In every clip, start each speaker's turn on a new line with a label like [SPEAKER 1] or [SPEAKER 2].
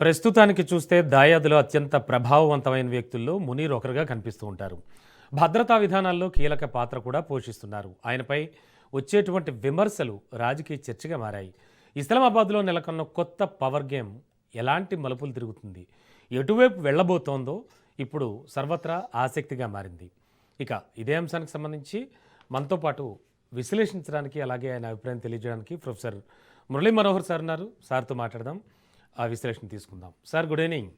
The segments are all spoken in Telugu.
[SPEAKER 1] ప్రస్తుతానికి చూస్తే దాయాదులో అత్యంత ప్రభావవంతమైన వ్యక్తుల్లో మునీర్ ఒకరుగా కనిపిస్తూ ఉంటారు. భద్రతా విధానాల్లో కీలక పాత్ర కూడా పోషిస్తున్నారు. ఆయనపై వచ్చేటువంటి విమర్శలు రాజకీయ చర్చగా మారాయి. ఇస్లామాబాద్లో నెలకొన్న కొత్త పవర్ గేమ్ ఎలాంటి మలుపులు తిరుగుతుంది, ఎటువైపు వెళ్ళబోతోందో ఇప్పుడు సర్వత్రా ఆసక్తిగా మారింది. ఇక ఇదే అంశానికి సంబంధించి మనతో పాటు విశ్లేషించడానికి, అలాగే ఆయన అభిప్రాయం తెలియజేయడానికి ప్రొఫెసర్ మురళీ మనోహర్ సార్ ఉన్నారు. సార్తో మాట్లాడదాం, ఆ విశ్లేషణ తీసుకుందాం. Sir good evening.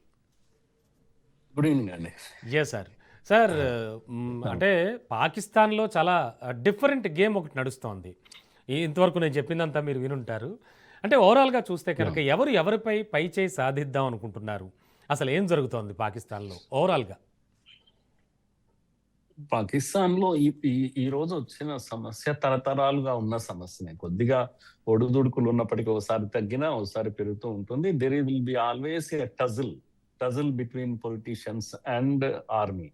[SPEAKER 2] Good evening అండి.
[SPEAKER 1] Yes sir. సార్ అంటే పాకిస్తాన్లో చాలా డిఫరెంట్ గేమ్ ఒకటి నడుస్తోంది. ఇంతవరకు నేను చెప్పిందంతా మీరు వినుంటారు. అంటే ఓవరాల్గా చూస్తే కనుక ఎవరు ఎవరిపై పై చేయి సాధిద్దాం అనుకుంటున్నారు, అసలు ఏం జరుగుతోంది పాకిస్తాన్లో ఓవరాల్గా?
[SPEAKER 2] పాకిస్తాన్లో ఈ రోజు వచ్చిన సమస్య తరతరాలుగా ఉన్న సమస్యనే. కొద్దిగా ఒడుదుడుకులు ఉన్నప్పటికీ ఒకసారి తగ్గినా ఒకసారి పెరుగుతూ ఉంటుంది. There will be always a టజల్ between politicians and army,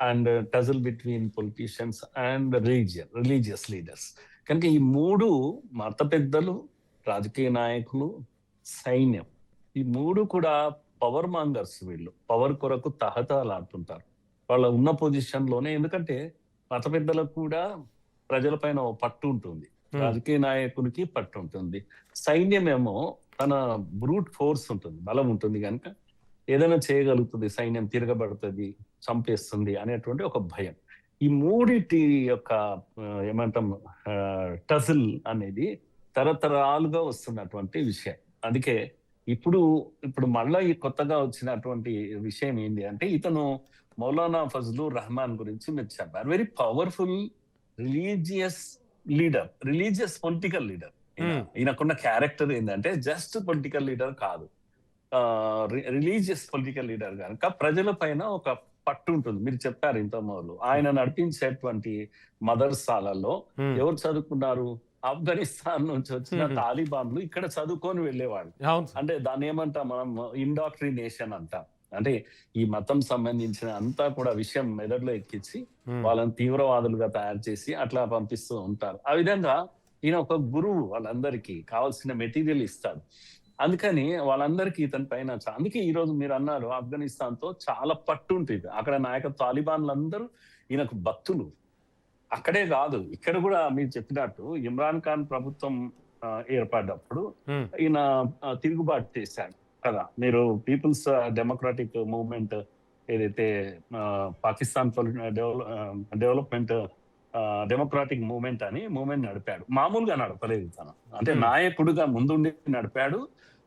[SPEAKER 2] and టజల్ between politicians and religious leaders. కనుక ఈ మూడు మత పెద్దలు, రాజకీయ నాయకులు, సైన్యం, ఈ మూడు కూడా పవర్ మాంగర్స్. వీళ్ళు పవర్ కొరకు తహతలాడుతుంటారు వాళ్ళ ఉన్న పొజిషన్ లోనే. ఎందుకంటే మత పెద్దలకు కూడా ప్రజలపైన పట్టు ఉంటుంది, రాజకీయ నాయకునికి పట్టు ఉంటుంది. సైన్యం ఏమో తన బ్రూట్ ఫోర్స్ ఉంటుంది, బలం ఉంటుంది, కనుక ఏదైనా చేయగలుగుతుంది, సైన్యం తిరగబడుతుంది, చంపేస్తుంది అనేటువంటి ఒక భయం. ఈ మూడిటి యొక్క ఏమంటాం టజిల్ అనేది తరతరాలుగా వస్తున్నటువంటి విషయం. అందుకే ఇప్పుడు మళ్ళా ఈ కొత్తగా వచ్చినటువంటి విషయం ఏంటి అంటే, ఇతను మౌలానా ఫజ్లుర్ రహమాన్ గురించి మీరు చెప్పారు. Very powerful religious leader, religious political leader. ఈయనకున్న క్యారెక్టర్ ఏంటంటే జస్ట్ పొలిటికల్ లీడర్ కాదు, రిలీజియస్ పొలిటికల్ లీడర్. కనుక ప్రజల పైన ఒక పట్టు ఉంటుంది. మీరు చెప్పారు ఇంత మొదలు, ఆయన నడిపించేటువంటి మదర్సాలలో ఎవరు చదువుకున్నారు? ఆఫ్ఘనిస్తాన్ నుంచి వచ్చిన తాలిబాన్లు ఇక్కడ చదువుకొని వెళ్ళేవాళ్ళు. అంటే దాన్ని ఏమంటాం మనం, ఇండాక్ట్రినేషన్ అంటాం. అంటే ఈ మతం సంబంధించిన అంతా కూడా విషయం మెదడులో ఎక్కించి వాళ్ళని తీవ్రవాదులుగా తయారు చేసి అట్లా పంపిస్తూ ఉంటారు. ఆ విధంగా ఈయన ఒక గురువు, వాళ్ళందరికీ కావాల్సిన మెటీరియల్ ఇస్తాడు. అందుకని వాళ్ళందరికీ ఇతని పైన అందుకే ఈ రోజు మీరు అన్నారు ఆఫ్ఘనిస్తాన్ తో చాలా పట్టు ఉంటుంది. అక్కడ నాయక తాలిబాన్లందరూ ఈయనకు భక్తులు. అక్కడే కాదు, ఇక్కడ కూడా మీరు చెప్పినట్టు ఇమ్రాన్ ఖాన్ ప్రభుత్వం ఏర్పడ్డప్పుడు ఈయన తిరుగుబాటు చేశాడు కదా. మీరు పీపుల్స్ డెమోక్రాటిక్ మూవ్మెంట్ ఏదైతే పాకిస్తాన్ డెవలప్మెంట్ డెమోక్రాటిక్ మూవ్మెంట్ అని మూవ్మెంట్ నడిపాడు. మామూలుగా నడపలేదు తను, అంటే నాయకుడుగా ముందుండి నడిపాడు.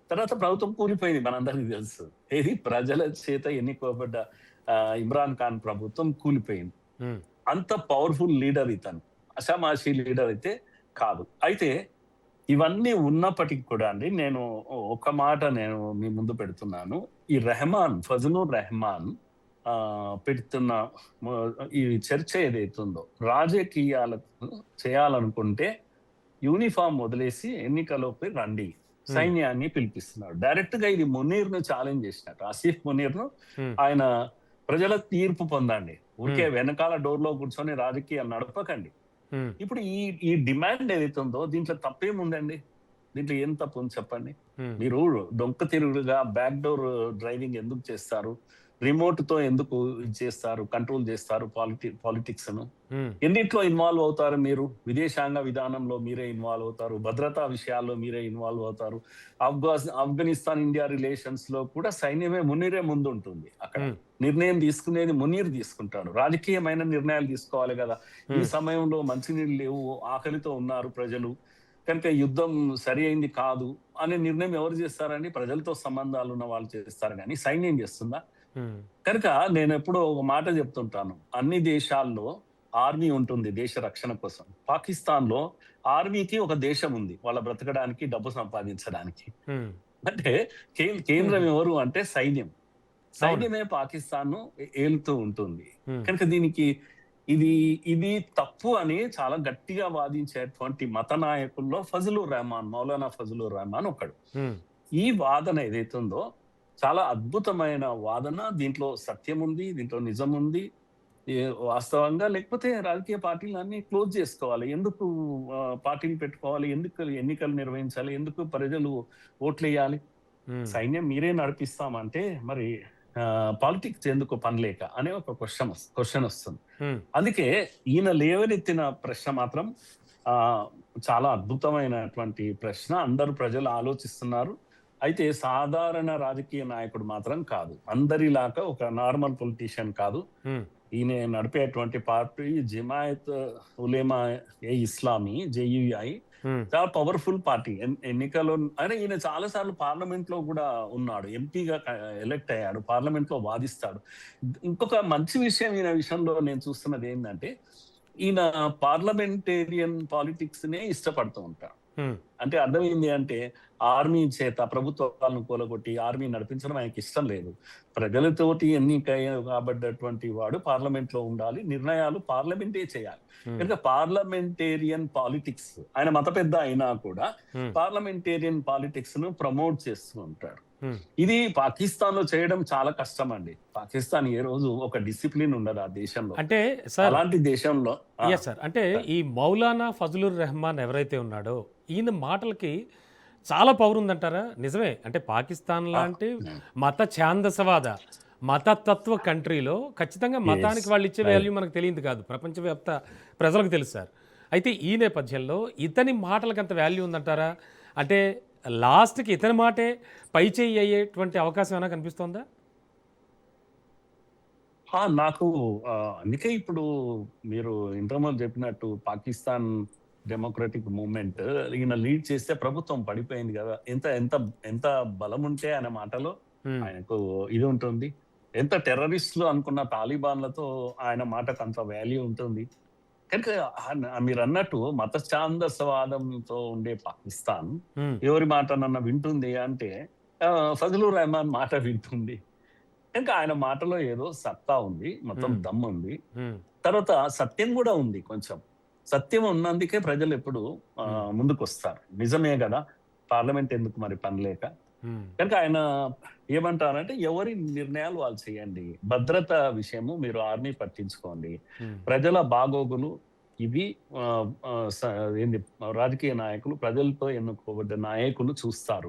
[SPEAKER 2] తర్వాత ప్రభుత్వం కూలిపోయింది, మనందరికీ తెలుసు. ఏది ప్రజల చేత ఎన్నుకోబడ్డ ఇమ్రాన్ ఖాన్ ప్రభుత్వం కూలిపోయింది. అంత పవర్ఫుల్ లీడర్ ఇతను, అషామాషి లీడర్ అయితే కాదు. అయితే ఇవన్నీ ఉన్నప్పటికీ కూడా అండి, నేను ఒక మాట నేను మీ ముందు పెడుతున్నాను. ఈ ఫజ్లుర్ రహమాన్ పెడుతున్న ఈ చర్చ ఏదైతుందో, రాజకీయాలకు చేయాలనుకుంటే యూనిఫామ్ వదిలేసి ఎన్నికలోకి రండి, సైన్యాన్ని పిలిపిస్తున్నాడు. డైరెక్ట్ గా ఇది మునీర్ ను ఛాలెంజ్ చేసినట్టు, ఆసిఫ్ మునీర్ ను. ఆయన ప్రజల తీర్పు పొందండి, ఊరికే వెనకాల డోర్ లో కూర్చొని రాజకీయాలు నడపకండి. ఇప్పుడు ఈ డిమాండ్ ఏదైతే ఉందో దీంట్లో తప్పేముందండి? దీంట్లో ఏం తప్పు ఉంది చెప్పండి. మీరు డొంక తిరుగుగా బ్యాక్ డోర్ డ్రైవింగ్ ఎందుకు చేస్తారు? రిమోట్ తో ఎందుకు చేస్తారు, కంట్రోల్ చేస్తారు పాలిటిక్స్ ను? ఎన్నిట్లో ఇన్వాల్వ్ అవుతారు మీరు? విదేశాంగ విధానంలో మీరే ఇన్వాల్వ్ అవుతారు, భద్రతా విషయాల్లో మీరే ఇన్వాల్వ్ అవుతారు. ఆఫ్ఘనిస్తాన్ ఇండియా రిలేషన్స్ లో కూడా సైన్యమే, మునీరే ముందు ఉంటుంది. అక్కడ నిర్ణయం తీసుకునేది మునీర్ తీసుకుంటాడు. రాజకీయమైన నిర్ణయాలు తీసుకోవాలి కదా. ఈ సమయంలో మంచినీళ్ళు లేవు, ఆకలితో ఉన్నారు ప్రజలు, కనుక యుద్ధం సరి అయింది కాదు అనే నిర్ణయం ఎవరు చేస్తారని? ప్రజలతో సంబంధాలు ఉన్న వాళ్ళు చేస్తారు, కానీ సైన్యం చేస్తుందా? కనుక నేను ఎప్పుడో ఒక మాట చెప్తుంటాను, అన్ని దేశాల్లో ఆర్మీ ఉంటుంది దేశ రక్షణ కోసం. పాకిస్తాన్ లో ఆర్మీకి ఒక దేశం ఉంది, వాళ్ళ బ్రతకడానికి, డబ్బు సంపాదించడానికి. అంటే కేంద్రం ఎవరు అంటే సైన్యమే పాకిస్తాన్ ను ఏలుతూ ఉంటుంది. కనుక దీనికి ఇది తప్పు అని చాలా గట్టిగా వాదించేటువంటి మత నాయకుల్లో మౌలానా ఫజ్లుర్ రహమాన్ ఒకడు. ఈ వాదన ఏదైతుందో చాలా అద్భుతమైన వాదన. దీంట్లో సత్యం ఉంది, దీంట్లో నిజం ఉంది వాస్తవంగా. లేకపోతే రాజకీయ పార్టీలు అన్ని క్లోజ్ చేసుకోవాలి. ఎందుకు పార్టీలు పెట్టుకోవాలి? ఎందుకు ఎన్నికలు నిర్వహించాలి? ఎందుకు ప్రజలు ఓట్లు వేయాలి?
[SPEAKER 1] హ్మ్.
[SPEAKER 2] సైన్యం మీరే నడిపిస్తామంటే మరి పాలిటిక్స్ ఎందుకు పని లేక అనే ఒక క్వశ్చన్ వస్తుంది.
[SPEAKER 1] హ్మ్.
[SPEAKER 2] అందుకే ఈయన లేవనెత్తిన ప్రశ్న మాత్రం ఆ చాలా అద్భుతమైనటువంటి ప్రశ్న. అందరూ ప్రజలు ఆలోచిస్తున్నారు. అయితే సాధారణ రాజకీయ నాయకుడు మాత్రం కాదు. అందరిలాగా ఒక నార్మల్ పొలిటీషియన్ కాదు.
[SPEAKER 1] హ్మ్.
[SPEAKER 2] ఈయన నడిపేటువంటి పార్టీ జమాయత్ ఉలేమా ఏ ఇస్లామీ జేయుఐ
[SPEAKER 1] హ్మ్.
[SPEAKER 2] చాలా పవర్ఫుల్ పార్టీ. ఎన్నికల్లో అయినా ఈయన చాలా సార్లు పార్లమెంట్ లో కూడా ఉన్నాడు. ఎంపీగా ఎలక్ట్ అయ్యాడు. పార్లమెంట్ లో వాదిస్తాడు. ఇంకొక మంచి విషయం ఈయన విషయంలో నేను చూస్తున్నది ఏంటంటే ఈయన పార్లమెంటేరియన్ పాలిటిక్స్ నే ఇష్టపడుతూ ఉంటాడు.
[SPEAKER 1] హ్మ్.
[SPEAKER 2] అంటే అర్థమైంది అంటే ఆర్మీ చేత ప్రభుత్వాలను కూలగొట్టి ఆర్మీ నడిపించడం ఆయనకి ఇష్టం లేదు. ప్రజలతోటి ఎన్నిక కాబడ్డటువంటి వాడు పార్లమెంట్ లో ఉండాలి. నిర్ణయాలు పార్లమెంటే చేయాలి.
[SPEAKER 1] హ్మ్.
[SPEAKER 2] కనుక పార్లమెంటేరియన్ పాలిటిక్స్ ఆయన మత పెద్ద అయినా కూడా
[SPEAKER 1] హ్మ్.
[SPEAKER 2] పార్లమెంటేరియన్ పాలిటిక్స్ ను ప్రమోట్ చేస్తూ ఉంటాడు.
[SPEAKER 1] హ్మ్.
[SPEAKER 2] ఇది పాకిస్తాన్ లో చేయడం చాలా కష్టం అండి. పాకిస్తాన్ ఏ రోజు ఒక డిసిప్లిన్ ఉండదు ఆ దేశంలో.
[SPEAKER 1] అంటే సార్
[SPEAKER 2] అలాంటి దేశంలో
[SPEAKER 1] యెస్ సార్. అంటే ఈ మౌలానా ఫజలుర్ రెహమాన్ ఎవరైతే ఉన్నాడో, ఈయన మాటలకి చాలా పవర్ ఉందంటారా? నిజమే. అంటే పాకిస్తాన్
[SPEAKER 2] ఆ,
[SPEAKER 1] లాంటి మత ఛాందసవాద, మతతత్వ కంట్రీలో ఖచ్చితంగా
[SPEAKER 2] ఎస్
[SPEAKER 1] మతానికి వాళ్ళిచ్చే వాల్యూ మనకు తెలియదు కాదు. ప్రపంచవ్యాప్త ప్రజలకు తెలుసు సార్. అయితే ఈ నేపథ్యంలో ఇతని మాటలకి అంత వాల్యూ ఉందంటారా? అంటే లాస్ట్‌కి ఇతని మాటే పైచేయి అయ్యేటువంటి అవకాశం ఏమైనా కనిపిస్తోందా?
[SPEAKER 2] నాకు అందుకే ఇప్పుడు మీరు ఇంతకుముందు చెప్పినట్టు పాకిస్తాన్ డెమోక్రటిక్ మూవ్‌మెంట్ ఈయన లీడ్ చేస్తే ప్రభుత్వం పడిపోయింది గదా! ఎంత ఎంత ఎంత బలముంటే ఆయన మాటలో
[SPEAKER 1] హ్మ్.
[SPEAKER 2] ఆయనకు ఇది ఉంటుంది. ఎంత టెర్రరిస్ట్‌లు అనుకున్న తాలిబాన్‌లతో ఆయన మాటకు అంత వాల్యూ ఉంటుంది. కనుక మీరన్నట్టు మత ఛాందసవాదంతో ఉండే పాకిస్తాన్
[SPEAKER 1] హ్మ్.
[SPEAKER 2] ఎవరి మాటనన్నా వింటుంది అంటే ఫజలుర్ రెహమాన్ మాట వింటుంది. ఇంకా ఆయన మాటలో ఏదో సత్తా ఉంది. మొత్తం
[SPEAKER 1] హ్మ్.
[SPEAKER 2] దమ్ముంది.
[SPEAKER 1] హ్మ్.
[SPEAKER 2] తర్వాత సత్యం గూడా ఉంది కొంచెం. సత్యం ఉన్నందుకే ప్రజలెప్పుడు
[SPEAKER 1] హ్మ్.
[SPEAKER 2] ముందుకొస్తారు. నిజమే గదా! పార్లమెంట్ ఎందుకు మరి పని లేక.
[SPEAKER 1] హ్మ్.
[SPEAKER 2] కనుక ఆయన ఏమంటారంటే ఎవరి నిర్ణయాలు వాళ్ళు చేయండి. భద్రత విషయము మీరు ఆర్మీ పట్టించుకోండి.
[SPEAKER 1] హ్మ్.
[SPEAKER 2] ప్రజల బాగోగులు ఇవి ఆహ్, ఆహ్, స ఏంది రాజకీయ నాయకులు ప్రజలతో ఎన్నుకోబడ్డ నాయకులు చూస్తారు.